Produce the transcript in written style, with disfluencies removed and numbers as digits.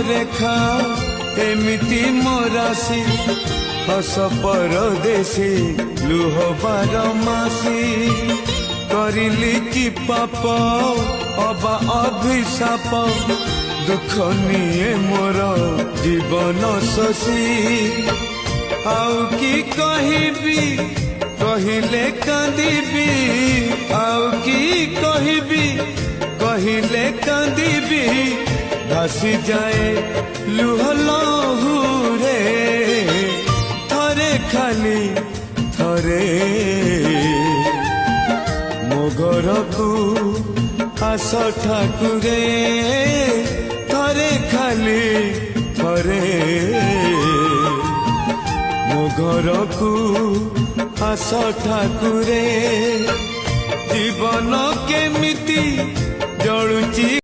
ରେଖା ଏମିତି ମୋରାସି ହସ ପରଦେଶୀ ଲୁହ ବାରମାସୀ କରିଲି କି ପାପ ଅବା ଅଭିଶାପ ଦୁଃଖ ନିଏ ମୋର ଜୀବନ ଶଶୀ ଆଉ କି କହିବି କହିଲେ କାନ୍ଦିବି ଆଉ କି କହିବି କହିଲେ କାନ୍ଦିବି ଭାସି ଯାଏ ଲୁହ ଲହୁରେ ଥରେ ଖାଲି ଥରେ ମୋ ଘରକୁ ଆସ ଠାକୁରେ ଥରେ ଖାଲି ଥରେ ମୋ ଘରକୁ ଆସ ଠାକୁରେ ଜୀବନ କେମିତି ଜଳୁଛି।